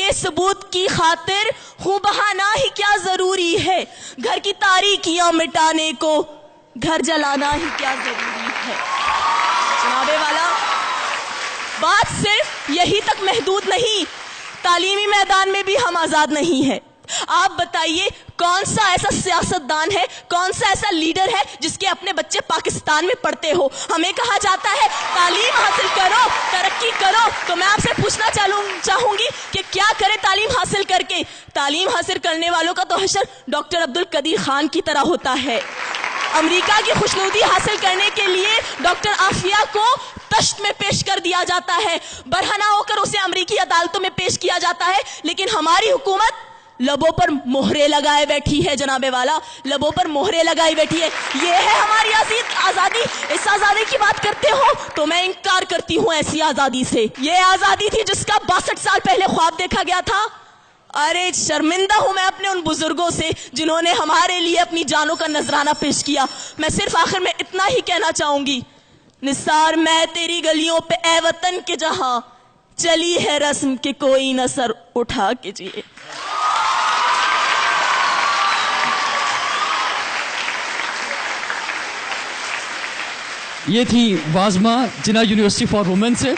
کے ثبوت کی خاطر خون بہانا ہی کیا ضروری ہے، گھر کی تاریکیاں مٹانے کو گھر جلانا ہی کیا ضروری ہے۔ جناب والا، بات صرف یہی تک محدود نہیں، تعلیمی میدان میں بھی ہم آزاد نہیں ہیں۔ آپ بتائیے کون سا ایسا سیاستدان ہے، کون سا ایسا لیڈر ہے جس کے اپنے بچے پاکستان میں پڑھتے ہو؟ ہمیں کہا جاتا ہے تعلیم حاصل کرو، ترقی کرو، تو میں آپ سے پوچھنا چاہوں گی کہ کیا کرے تعلیم حاصل کر کے؟ تعلیم حاصل کرنے والوں کا تو حشر ڈاکٹر عبدالقدیر خان کی طرح ہوتا ہے۔ امریکہ کی خوشنودی حاصل کرنے کے لیے ڈاکٹر عافیہ کو تشت میں پیش کر دیا جاتا ہے، برہنہ ہو کر اسے امریکی عدالتوں میں پیش کیا جاتا ہے، لیکن ہماری حکومت لبوں پر مہرے لگائے بیٹھی ہے۔ جناب والا، لبوں پر مہرے لگائی بیٹھی ہے۔ یہ ہے ہماری آزادی۔ اس آزادی کی بات کرتے ہو تو میں انکار کرتی ہوں ایسی آزادی سے۔ یہ آزادی تھی جس کا 62 سال پہلے خواب دیکھا گیا تھا۔ ارے شرمندہ ہوں میں اپنے ان بزرگوں سے جنہوں نے ہمارے لیے اپنی جانوں کا نذرانہ پیش کیا۔ میں صرف آخر میں اتنا ہی کہنا چاہوں گی، نثار میں تیری گلیوں پہ اے وطن کے جہاں، چلی ہے رسم کہ کوئی نہ سر اٹھا کے جیے۔ یہ تھی وازمہ جناح یونیورسٹی فار وومن سے۔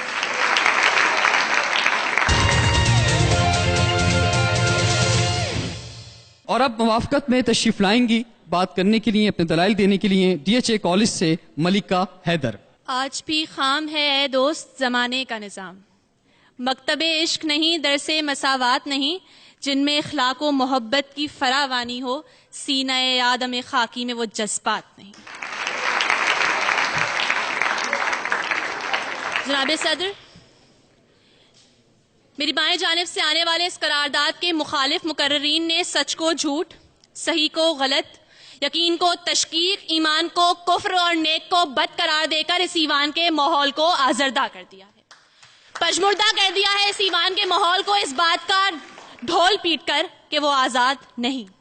اور اب موافقت میں تشریف لائیں گی بات کرنے کے لیے، اپنے دلائل دینے کے لیے ڈی ایچ اے کالج سے ملکہ حیدر۔ آج بھی خام ہے اے دوست زمانے کا نظام، مکتب عشق نہیں، درس مساوات نہیں، جن میں اخلاق و محبت کی فراوانی ہو، سینہ آدم خاکی میں وہ جذبات نہیں۔ جناب صدر، میری بائیں جانب سے آنے والے اس قرارداد کے مخالف مقررین نے سچ کو جھوٹ، صحیح کو غلط، یقین کو تشکیک، ایمان کو کفر اور نیک کو بد قرار دے کر اس ایوان کے ماحول کو آزردہ کر دیا ہے، پژمردہ کر دیا ہے اس ایوان کے ماحول کو، اس بات کا ڈھول پیٹ کر کہ وہ آزاد نہیں۔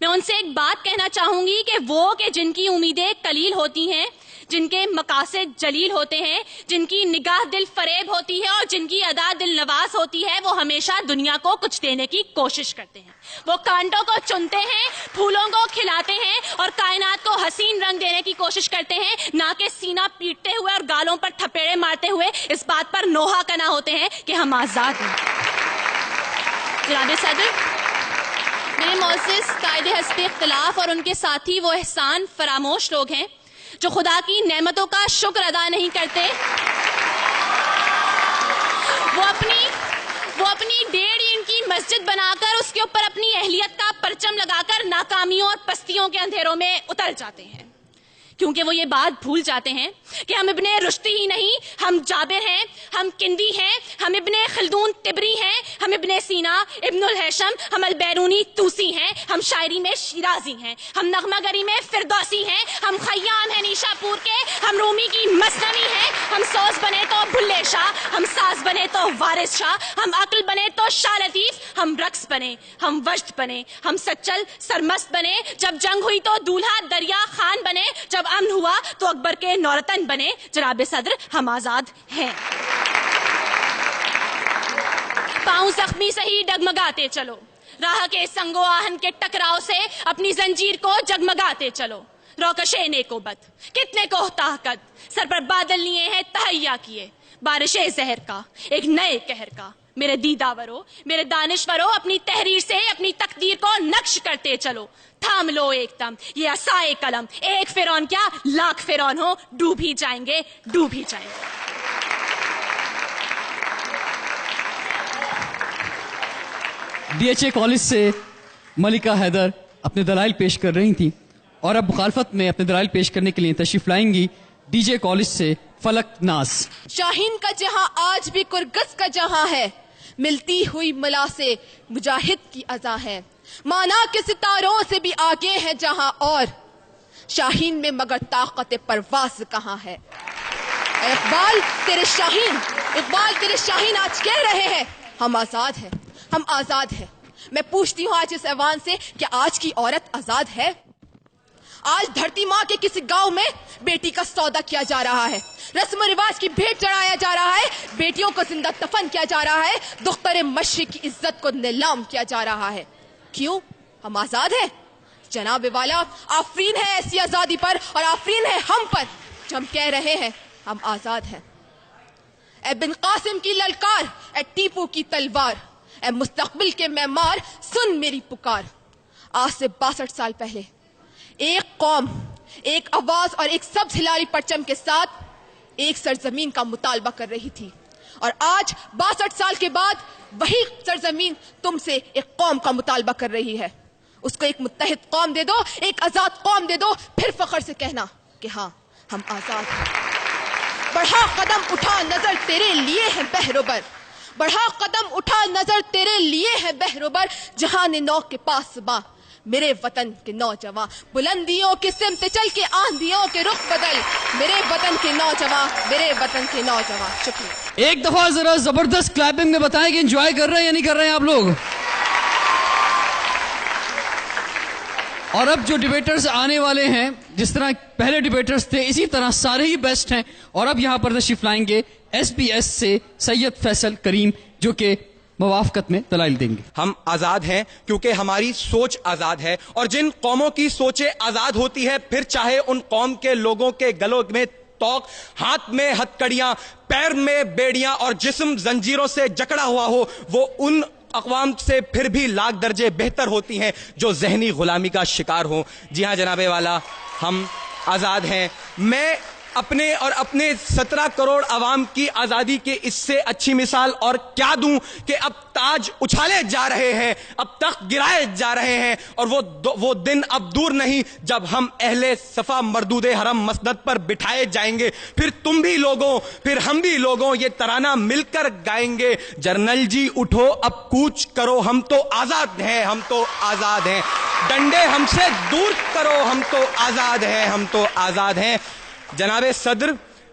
میں ان سے ایک بات کہنا چاہوں گی کہ وہ کہ جن کی امیدیں قلیل ہوتی ہیں، جن کے مقاصد جلیل ہوتے ہیں، جن کی نگاہ دل فریب ہوتی ہے اور جن کی ادا دل نواز ہوتی ہے، وہ ہمیشہ دنیا کو کچھ دینے کی کوشش کرتے ہیں۔ وہ کانٹوں کو چنتے ہیں، پھولوں کو کھلاتے ہیں اور کائنات کو حسین رنگ دینے کی کوشش کرتے ہیں، نہ کہ سینہ پیٹتے ہوئے اور گالوں پر تھپیڑے مارتے ہوئے اس بات پر نوحہ کنا ہوتے ہیں کہ ہم آزاد ہیں۔ جناب صدر، میرے معزز قائد حزب اختلاف اور ان کے ساتھی وہ احسان فراموش لوگ ہیں جو خدا کی نعمتوں کا شکر ادا نہیں کرتے، وہ اپنی 1.5 اینٹ کی مسجد بنا کر اس کے اوپر اپنی اہلیت کا پرچم لگا کر ناکامیوں اور پستیوں کے اندھیروں میں اتر جاتے ہیں، کیونکہ وہ یہ بات بھول جاتے ہیں کہ ہم ابن رشدی ہی نہیں، ہم جابر ہیں، ہم کندی ہیں، ہم ابن خلدون طبری ہیں، ہم ابن سینا، ابن الہیثم، ہم البیرونی توسی ہیں، ہم شاعری میں شیرازی ہیں، ہم نغمہ گری میں فردوسی ہیں، ہم خیام ہیں نیشا پور کے، ہم رومی کی مثنوی ہیں، ہم سوز بنے تو بھلے شاہ، ہم ساز بنے تو وارث شاہ، ہم عقل بنے تو شاہ لطیف، ہم رقص بنے، ہم وجد بنے، ہم سچل سرمست بنے، جب جنگ ہوئی تو دولہا دریا خان بنے، جب امن ہوا تو اکبر کے نورتن بنے۔ جناب صدر، ہم آزاد ہیں۔ پاؤں زخمی سہی ڈگمگاتے چلو، راہ کے سنگ و آہن کے ٹکراؤ سے اپنی زنجیر کو جگمگاتے چلو، روکشے نیک و بد کتنے کو طاقت، سر پر بادل لیے ہیں تہیا کیے، بارش زہر کا ایک نئے قہر کا، میرے دیداورو، میرے دانشورو، اپنی تحریر سے اپنی تقدیر کو نقش کرتے چلو، تھام لو ایک دم یہ عصائے قلم، ایک فرعون کیا لاکھ فرعون ہو، ڈوب ہی جائیں گے، ڈوب ہی جائیں گے۔ ڈی ایچ اے کالج سے ملکہ حیدر اپنے دلائل پیش کر رہی تھیں، اور اب مخالفت میں اپنے دلائل پیش کرنے کے لیے تشریف لائیں گی ڈی جے کالج سے فلک ناز۔ شاہین کا جہاں آج بھی کرگس کا جہاں ہے، ملتی ہوئی ملا سے مجاہد کی اذا ہے، مانا کے ستاروں سے بھی آگے ہے جہاں، اور شاہین میں مگر طاقت پرواز کہاں ہے۔ اقبال تیرے شاہین آج کہہ رہے ہیں ہم آزاد ہیں، ہم آزاد ہیں۔ میں پوچھتی ہوں آج اس ایوان سے کہ آج کی عورت آزاد ہے؟ آج دھرتی ماں کے کسی گاؤں میں بیٹی کا سودا کیا جا رہا ہے, رسم و رواج کی بھیٹ چڑھایا جا رہا ہے, بیٹیوں کو زندہ دفن کیا جا رہا ہے, دختر مشرق کی عزت کو نیلام کیا جا رہا ہے. کیوں؟ ہم آزاد ہیں جناب والا. آفرین ہے ایسی آزادی پر, اور آفرین ہے ہم پر جو ہم کہہ رہے ہیں ہم آزاد ہیں. اے بن قاسم کی للکار, اے ٹیپو کی تلوار, اے مستقبل کے معمار, سن میری پکار. آج سے 62 سال پہلے ایک قوم, ایک آواز اور ایک سبز ہلالی پرچم کے ساتھ ایک سرزمین کا مطالبہ کر رہی تھی, اور آج 62 سال کے بعد وہی سرزمین تم سے ایک قوم کا مطالبہ کر رہی ہے. اس کو ایک متحد قوم دے دو, ایک آزاد قوم دے دو, پھر فخر سے کہنا کہ ہاں ہم آزاد ہیں. بڑھا قدم اٹھا نظر تیرے لیے ہے بہروبر, بڑھا قدم اٹھا نظر تیرے لیے ہے بہروبر, جہان نو کے پاس باں میرے وطن کے نوجوان, بلندیوں کی سمت چل کے آندھیوں کے رخ بدل, میرے وطن کے نوجوان, میرے وطن کے نوجوان. شکریہ. ایک دفعہ ذرا زبردست کلیپنگ میں بتائیں کہ انجوائے کر رہے ہیں یا نہیں کر رہے ہیں آپ لوگ. اور اب جو ڈیبیٹرز آنے والے ہیں, جس طرح پہلے ڈیبیٹرز تھے اسی طرح سارے ہی بیسٹ ہیں, اور اب یہاں پر تشریف لائیں گے ایس بی ایس سے سید فیصل کریم, جو کہ موافقت میں دلائل دیں گے. ہم آزاد ہیں کیونکہ ہماری سوچ آزاد ہے, اور جن قوموں کی سوچیں آزاد ہوتی ہے, پھر چاہے ان قوم کے لوگوں کے گلوں میں توق, ہاتھ میں ہتکڑیاں, پیر میں بیڑیاں اور جسم زنجیروں سے جکڑا ہوا ہو, وہ ان اقوام سے پھر بھی لاکھ درجے بہتر ہوتی ہیں جو ذہنی غلامی کا شکار ہوں. جی ہاں جناب والا, ہم آزاد ہیں. میں اپنے اور اپنے 17 کروڑ عوام کی آزادی کی اس سے اچھی مثال اور کیا دوں کہ اب تاج اچھالے جا رہے ہیں, اب تخت گرائے جا رہے ہیں, اور وہ دن اب دور نہیں جب ہم اہل صفا مردود حرم مسند پر بٹھائے جائیں گے. پھر تم بھی لوگوں, پھر ہم بھی لوگوں یہ ترانہ مل کر گائیں گے. جرنل جی اٹھو اب کوچ کرو, ہم تو آزاد ہیں, ہم تو آزاد ہیں. ڈنڈے ہم سے دور کرو, ہم تو آزاد ہیں, ہم تو آزاد ہیں. جناب صدر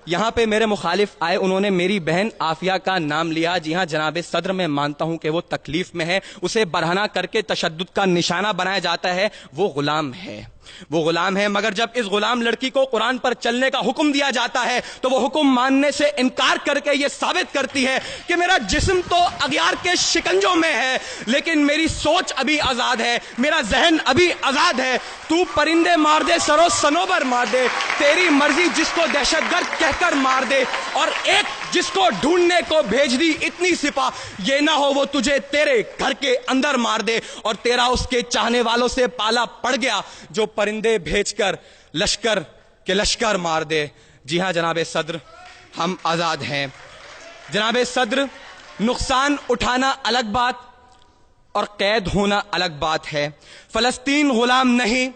یہاں پہ میرے مخالف آئے, انہوں نے میری بہن عافیہ کا نام لیا. جی ہاں جناب صدر, میں مانتا ہوں کہ وہ تکلیف میں ہے, اسے برہنہ کر کے تشدد کا نشانہ بنایا جاتا ہے. وہ غلام ہے, وہ غلام ہے, مگر جب اس غلام لڑکی کو قرآن پر چلنے کا حکم دیا جاتا ہے تو وہ حکم ماننے سے انکار کر کے یہ ثابت کرتی ہے کہ میرا جسم تو اغیار کے شکنجوں میں ہے, لیکن میری سوچ ابھی آزاد ہے, میرا ذہن ابھی آزاد ہے. تو پرندے مار دے, سرو سنوبر مار دے, تیری مرضی, جس کو دہشت گرد کہہ کر مار دے, اور ایک جس کو ڈھونڈنے کو بھیج دی اتنی سپاہ, یہ نہ ہو وہ تجھے تیرے گھر کے اندر مار دے, اور تیرا اس کے چاہنے والوں سے پالا پڑ گیا جو پرندے بھیج کر لشکر کے لشکر مار دے. جی ہاں جناب صدر, ہم آزاد ہیں. جناب صدر, نقصان اٹھانا الگ بات اور قید ہونا الگ بات ہے. فلسطین غلام نہیں,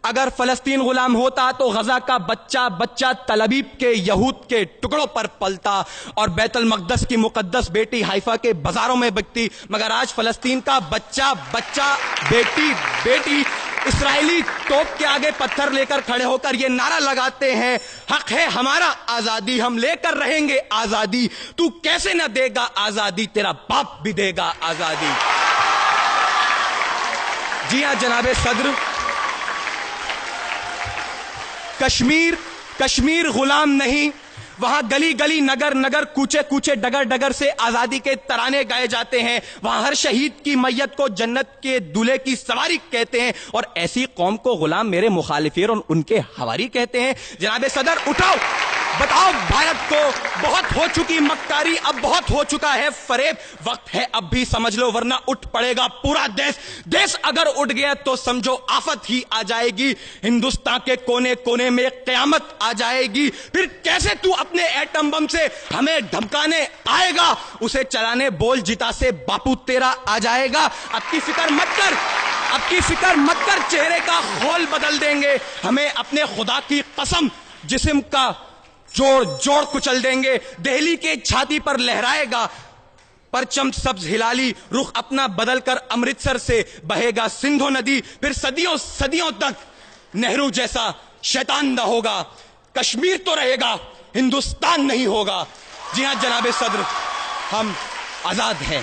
اگر فلسطین غلام ہوتا تو غزہ کا بچہ بچہ تل ابیب کے یہود کے ٹکڑوں پر پلتا اور بیت المقدس کی مقدس بیٹی حیفا کے بازاروں میں بکتی. مگر آج فلسطین کا بچہ بچہ بیٹی بیٹی اسرائیلی توپ کے آگے پتھر لے کر کھڑے ہو کر یہ نعرہ لگاتے ہیں, حق ہے ہمارا آزادی, ہم لے کر رہیں گے آزادی. تو کیسے نہ دے گا آزادی, تیرا باپ بھی دے گا آزادی. جی ہاں جناب صدر, کشمیر غلام نہیں, وہاں گلی گلی نگر نگر کوچے کوچے ڈگر ڈگر سے آزادی کے ترانے گائے جاتے ہیں. وہاں ہر شہید کی میت کو جنت کے دلہے کی سواری کہتے ہیں, اور ایسی قوم کو غلام میرے مخالفین اور ان کے ہواری کہتے ہیں. جناب صدر اٹھاؤ, بتاؤ بھارت کو, بہت ہو چکی مکاری, اب بہت ہو چکا ہے فریب, وقت ہے اب بھی سمجھ لو ورنہ اٹھ پڑے گا پورا دیش اگر اٹھ گیا تو سمجھو آفت ہی آ جائے گی. ہندوستان کے کونے کونے میں قیامت آ جائے گی. پھر کیسے تو اپنے ایٹم بم سے ہمیں دھمکانے آئے گا, اسے چلانے بول جتا سے باپو تیرا آ جائے گا. اب کی فکر مت کر, چہرے کا خول بدل دیں گے, ہمیں اپنے خدا کی قسم جسم کا جوڑ کچل دیں گے. دہلی کے چھاتی پر لہرائے گا پرچم سبز ہلالی, رخ اپنا بدل کر امرتسر سے بہے گا سندھو ندی. پھر صدیوں تک نہرو جیسا شیطان نہ ہوگا. کشمیر تو رہے گا, ہندوستان نہیں ہوگا. جی ہاں جناب صدر, ہم آزاد ہیں.